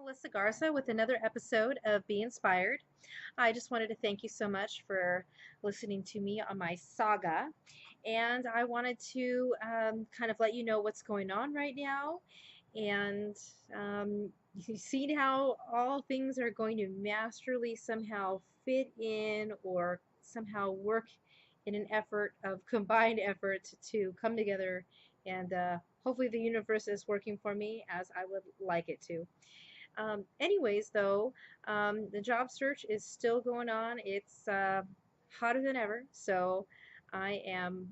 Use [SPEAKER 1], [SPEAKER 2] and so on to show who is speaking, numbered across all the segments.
[SPEAKER 1] Melissa Garza with another episode of Be Inspired. I just wanted to thank you so much for listening to me on my saga. And I wanted to kind of let you know what's going on right now. And you've seen how all things are going to masterly somehow fit in or somehow work in an effort of combined effort to come together. And hopefully, the universe is working for me as I would like it to. Anyways, though, the job search is still going on. It's hotter than ever, so I am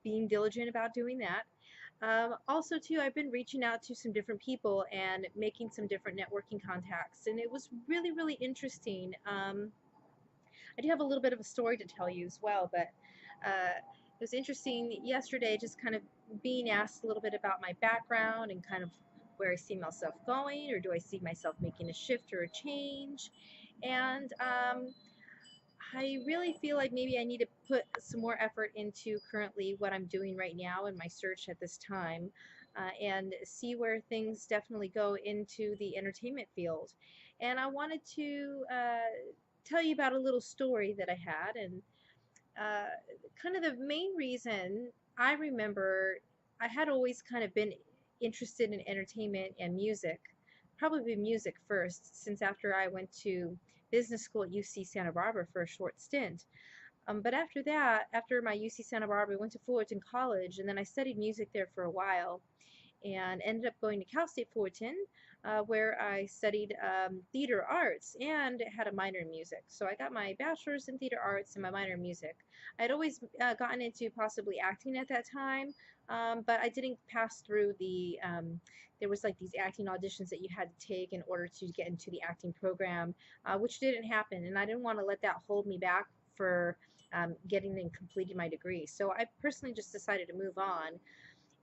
[SPEAKER 1] being diligent about doing that. Also, too, I've been reaching out to some different people and making some different networking contacts, and it was really, really interesting. I do have a little bit of a story to tell you as well, but it was interesting yesterday just kind of being asked a little bit about my background and kind of where I see myself going, or do I see myself making a shift or a change? And I really feel like maybe I need to put some more effort into currently what I'm doing right now in my search at this time, and see where things definitely go into the entertainment field. And I wanted to tell you about a little story that I had, and uh, kind of the main reason I remember I had always kind of been interested in entertainment and music, probably music first, since after I went to business school at UC Santa Barbara for a short stint. But after that, after my UC Santa Barbara, I went to Fullerton College, and then I studied music there for a while and ended up going to Cal State Fullerton, where I studied theater arts and had a minor in music. So I got my bachelor's in theater arts and my minor in music. I'd always gotten into possibly acting at that time, but I didn't pass through there was like these acting auditions that you had to take in order to get into the acting program, which didn't happen. And I didn't want to let that hold me back for getting and completing my degree. So I personally just decided to move on.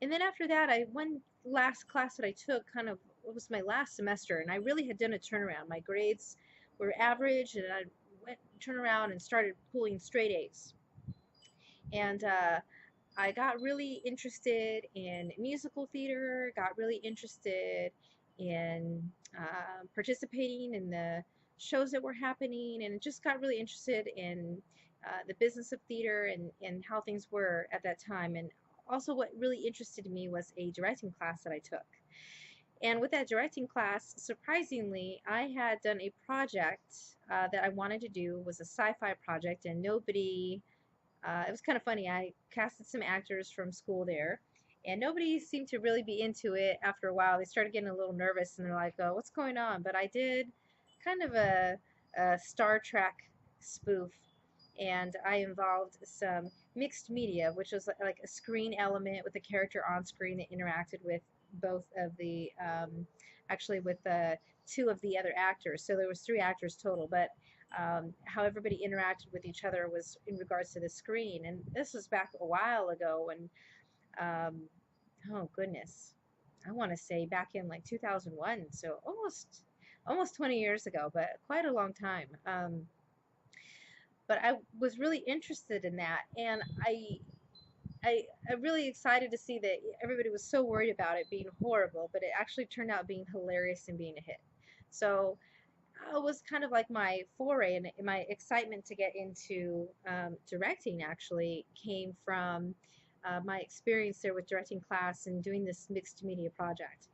[SPEAKER 1] And then after that, I one last class that I took kind of it was my last semester, and I really had done a turnaround. My grades were average, and I went turn around and started pulling straight A's. And I got really interested in musical theater, got really interested in participating in the shows that were happening, and just got really interested in the business of theater and how things were at that time. And also, what really interested me was a directing class that I took. And with that directing class, surprisingly, I had done a project that I wanted to do was a sci-fi project, and nobody it was kind of funny. I casted some actors from school there, and nobody seemed to really be into it. After a while, they started getting a little nervous, and they're like, "Oh, what's going on?" But I did kind of a Star Trek spoof, and I involved some mixed media, which was like a screen element with a character on screen that interacted with both of the actually with two of the other actors. So there was three actors total, but how everybody interacted with each other was in regards to the screen. And this was back a while ago, and um, oh goodness, I want to say back in like 2001, so almost 20 years ago, but quite a long time. But I was really interested in that, and I'm really excited to see that everybody was so worried about it being horrible, but it actually turned out being hilarious and being a hit. So it was kind of like my foray, and my excitement to get into directing actually came from my experience there with directing class and doing this mixed media project.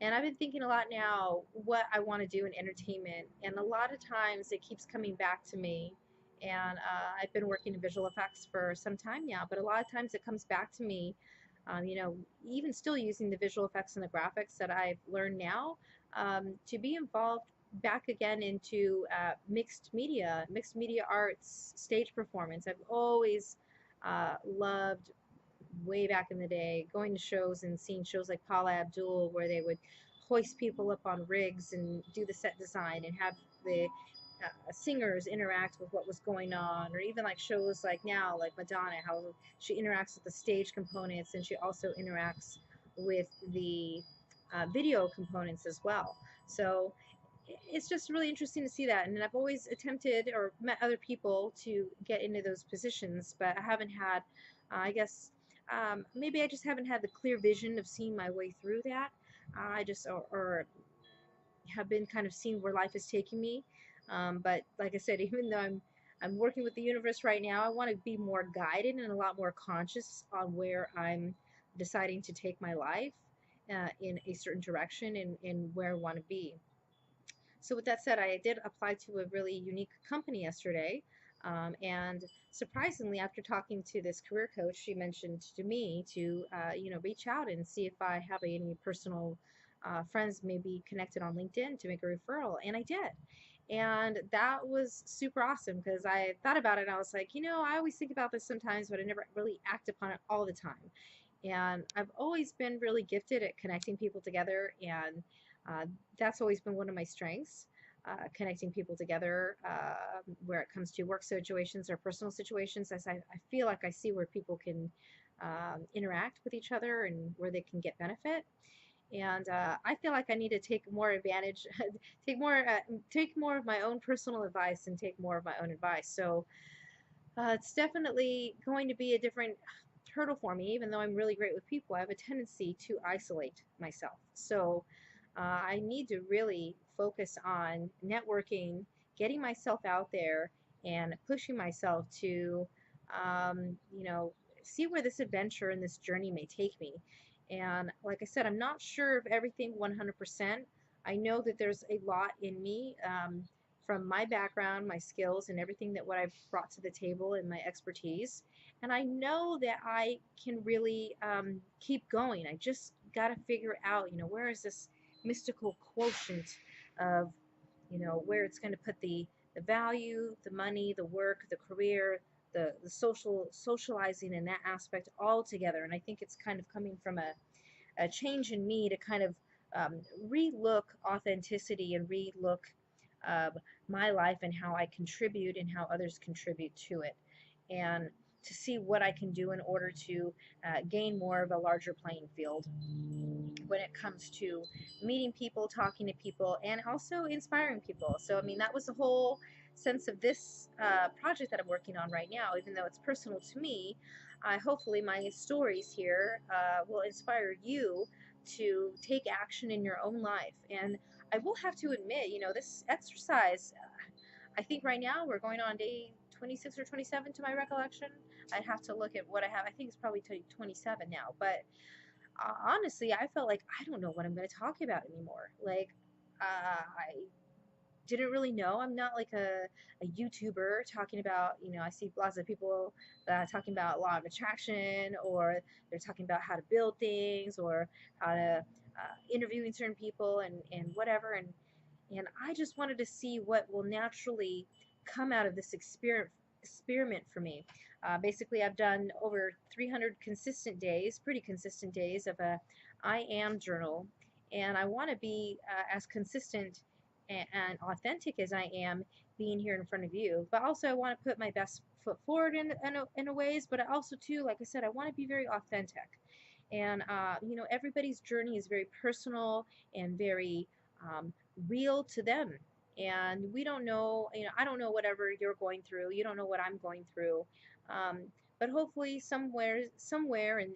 [SPEAKER 1] And I've been thinking a lot now what I want to do in entertainment, and a lot of times it keeps coming back to me. And I've been working in visual effects for some time now, but a lot of times it comes back to me, you know, even still using the visual effects and the graphics that I've learned now, to be involved back again into mixed media arts, stage performance. I've always loved way back in the day going to shows and seeing shows like Paula Abdul, where they would hoist people up on rigs and do the set design and have the singers interact with what was going on, or even like shows like now, like Madonna, how she interacts with the stage components and she also interacts with the video components as well. So it's just really interesting to see that. And I've always attempted or met other people to get into those positions, but I haven't had, I guess, maybe I just haven't had the clear vision of seeing my way through that. I just, or have been kind of seeing where life is taking me. But like I said, even though I'm working with the universe right now, I want to be more guided and a lot more conscious on where I'm deciding to take my life in a certain direction and where I want to be. So with that said, I did apply to a really unique company yesterday. And surprisingly, after talking to this career coach, she mentioned to me to, reach out and see if I have any personal friends maybe connected on LinkedIn to make a referral. And I did. And that was super awesome because I thought about it and I was like, I always think about this sometimes, but I never really act upon it all the time. And I've always been really gifted at connecting people together, and uh, that's always been one of my strengths, connecting people together where it comes to work situations or personal situations. As I feel like I see where people can interact with each other and where they can get benefit. And I feel like I need to take more advantage, take more of my own personal advice and take more of my own advice. So it's definitely going to be a different hurdle for me, even though I'm really great with people. I have a tendency to isolate myself. So I need to really focus on networking, getting myself out there, and pushing myself to, um, you know, see where this adventure and this journey may take me. And like I said, I'm not sure of everything 100%. I know that there's a lot in me. From my background, my skills, and everything that what I've brought to the table and my expertise. And I know that I can really keep going. I just got to figure out, where is this mystical quotient of, where it's going to put the value, the money, the work, the career, the socializing and that aspect all together. And I think it's kind of coming from a change in me to kind of relook authenticity and relook uh, my life and how I contribute and how others contribute to it, and to see what I can do in order to gain more of a larger playing field when it comes to meeting people, talking to people, and also inspiring people. So, I mean, that was the whole sense of this project that I'm working on right now. Even though it's personal to me, hopefully my stories here will inspire you to take action in your own life. And I will have to admit, this exercise, I think right now we're going on day 26 or 27 to my recollection. I'd have to look at what I have. I think it's probably 27 now, but honestly, I felt like I don't know what I'm going to talk about anymore. Like, I didn't really know. I'm not like a YouTuber talking about, I see lots of people talking about law of attraction, or they're talking about how to build things, or how to interviewing certain people and whatever. And I just wanted to see what will naturally come out of this experiment for me. Basically, I've done over 300 consistent days, pretty consistent days of a I am journal, and I want to be as consistent and authentic as I am being here in front of you. But also, I want to put my best foot forward in a ways. But I also, too, like I said, I want to be very authentic. And everybody's journey is very personal and very real to them. And we don't know, I don't know whatever you're going through. You don't know what I'm going through. Um, but hopefully, somewhere,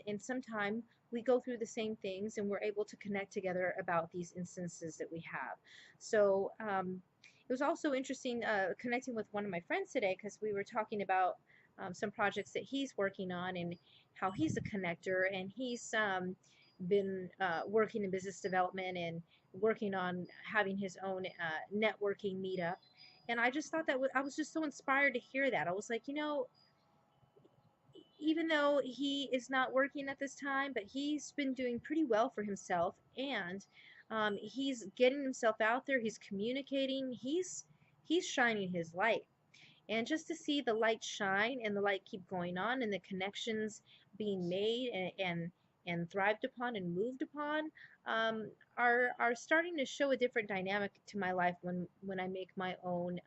[SPEAKER 1] and sometime, we go through the same things and we're able to connect together about these instances that we have. So it was also interesting connecting with one of my friends today because we were talking about some projects that he's working on and how he's a connector, and he's been working in business development and working on having his own networking meetup. And I just thought that I was just so inspired to hear that. I was like, even though he is not working at this time, but he's been doing pretty well for himself, and he's getting himself out there. He's communicating. He's shining his light, and just to see the light shine and the light keep going on and the connections being made and thrived upon and moved upon are starting to show a different dynamic to my life when I make my own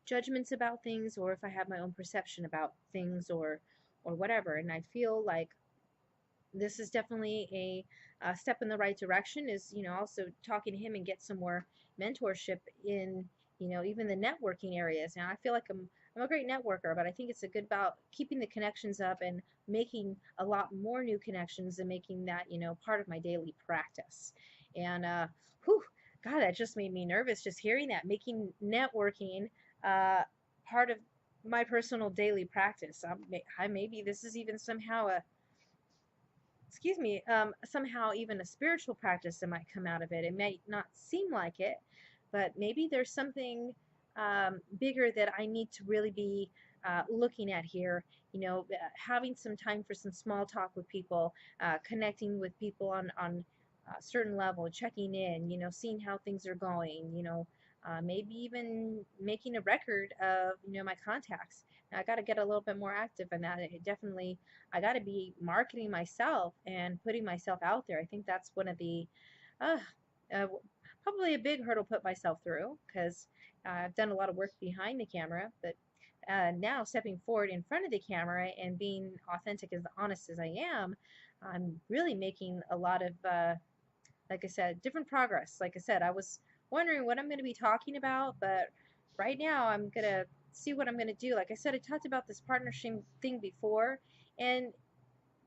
[SPEAKER 1] judgments about things, or if I have my own perception about things, or whatever. And I feel like this is definitely a step in the right direction, is also talking to him and get some more mentorship in even the networking areas. Now I feel like I'm a great networker, but I think it's a good about keeping the connections up and making a lot more new connections and making that part of my daily practice. And whew, God, that just made me nervous just hearing that, making networking uh, part of my personal daily practice. Maybe this is even somehow a, excuse me, somehow even a spiritual practice that might come out of it. It may not seem like it, but maybe there's something bigger that I need to really be looking at here. Having some time for some small talk with people, connecting with people on a certain level, checking in, seeing how things are going, maybe even making a record of, my contacts. I got to get a little bit more active in that. It definitely, I got to be marketing myself and putting myself out there. I think that's one of the uh, uh, probably a big hurdle to put myself through, because I've done a lot of work behind the camera, but now stepping forward in front of the camera and being authentic as honest as I am, I'm really making a lot of, like I said, different progress. Like I said, I was wondering what I'm going to be talking about, but right now I'm going to see what I'm going to do. Like I said, I talked about this partnership thing before, and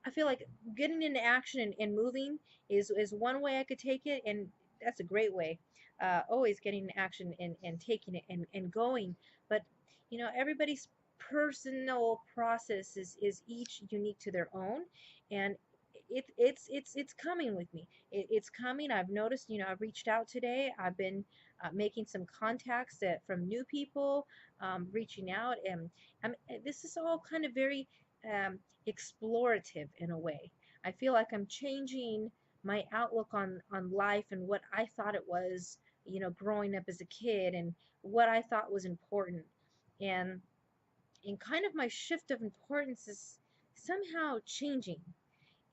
[SPEAKER 1] I feel like getting into action and moving is one way I could take it, and that's a great way. Always getting in action and taking it and going. But everybody's personal process is each unique to their own, and it's coming with me. It's coming. I've noticed. I've reached out today. I've been making some contacts from new people, reaching out, and this is all kind of very um, explorative in a way. I feel like I'm changing my outlook on life and what I thought it was, growing up as a kid, and what I thought was important. And kind of my shift of importance is somehow changing.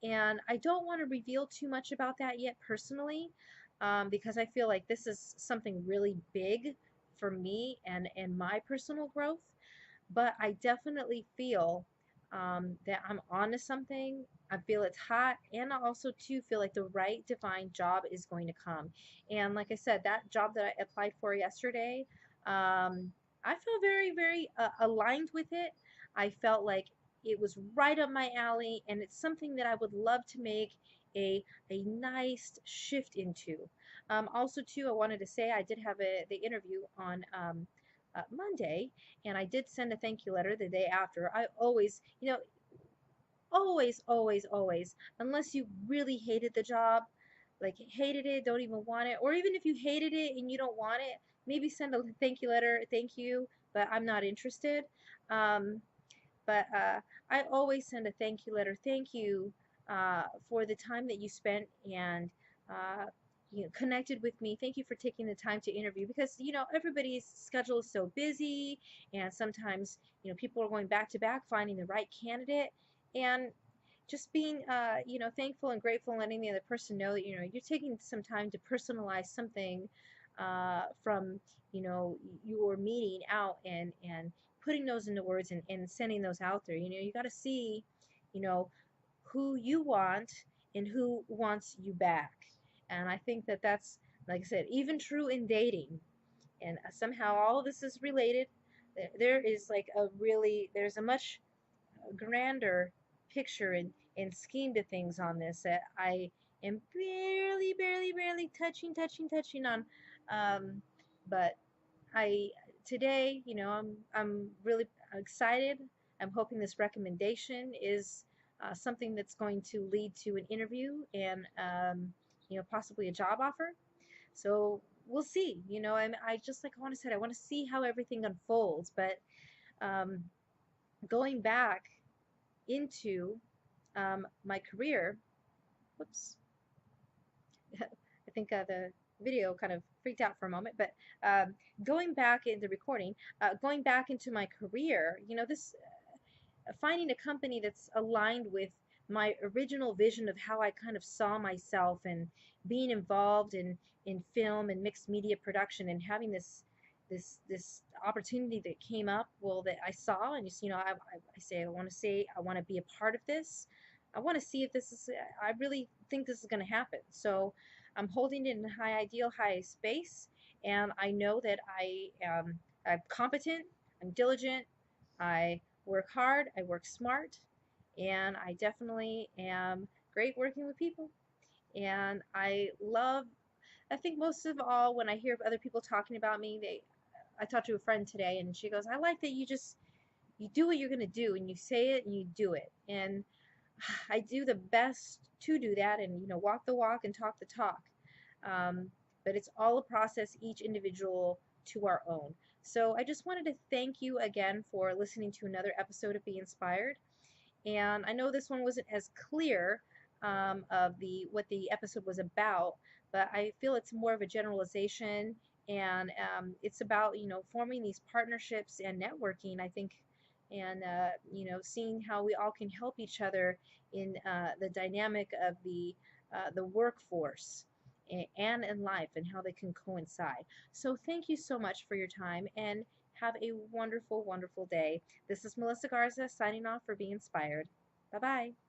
[SPEAKER 1] And I don't want to reveal too much about that yet personally, because I feel like this is something really big for me and my personal growth. But I definitely feel that I'm onto something. I feel it's hot, and I also too feel like the right divine job is going to come. And like I said, that job that I applied for yesterday, I feel very, very aligned with it. I felt like it was right up my alley, and it's something that I would love to make a nice shift into. Also, too, I wanted to say I did have the interview on Monday, and I did send a thank you letter the day after. I always, always, always, always, unless you really hated the job, like hated it, don't even want it, or even if you hated it and you don't want it, maybe send a thank you letter, thank you, but I'm not interested. Um, but I always send a thank you letter. Thank you for the time that you spent and uh, connected with me. Thank you for taking the time to interview, because everybody's schedule is so busy, and sometimes people are going back to back finding the right candidate, and just being thankful and grateful, and letting the other person know that you're taking some time to personalize something from your meeting out, and putting those into words, and sending those out there. You got to see you know who you want and who wants you back. And I think that that's, like I said, even true in dating. And somehow all of this is related. There is like there's a much grander picture and scheme to things on this that I am barely, barely, barely touching on. Um, but I today, I'm really excited. I'm hoping this recommendation is something that's going to lead to an interview and possibly a job offer. So we'll see. I just, like I want to say, I want to see how everything unfolds. But um, going back into my career, whoops, I think the video kind of freaked out for a moment, but going back in the recording, going back into my career, this finding a company that's aligned with my original vision of how I kind of saw myself, and being involved in film and mixed media production, and having this opportunity that came up, well, that I saw, and just I want to be a part of this. I want to see if this is, I really think this is going to happen. So I'm holding it in high ideal, high space, and I know that I'm competent, I'm diligent, I work hard, I work smart, and I definitely am great working with people. And I love I think most of all, when I hear other people talking about me, I talked to a friend today, and she goes, "I like that you do what you're gonna do, and you say it and you do it." And I do the best to do that, and walk the walk and talk the talk. Um, but it's all a process, each individual to our own. So I just wanted to thank you again for listening to another episode of Be Inspired. And I know this one wasn't as clear of the what the episode was about, but I feel it's more of a generalization, and it's about forming these partnerships and networking. I think, and seeing how we all can help each other in the dynamic of the workforce and in life, and how they can coincide. So thank you so much for your time, and have a wonderful, wonderful day. This is Melissa Garza signing off for Be Inspired. Bye bye.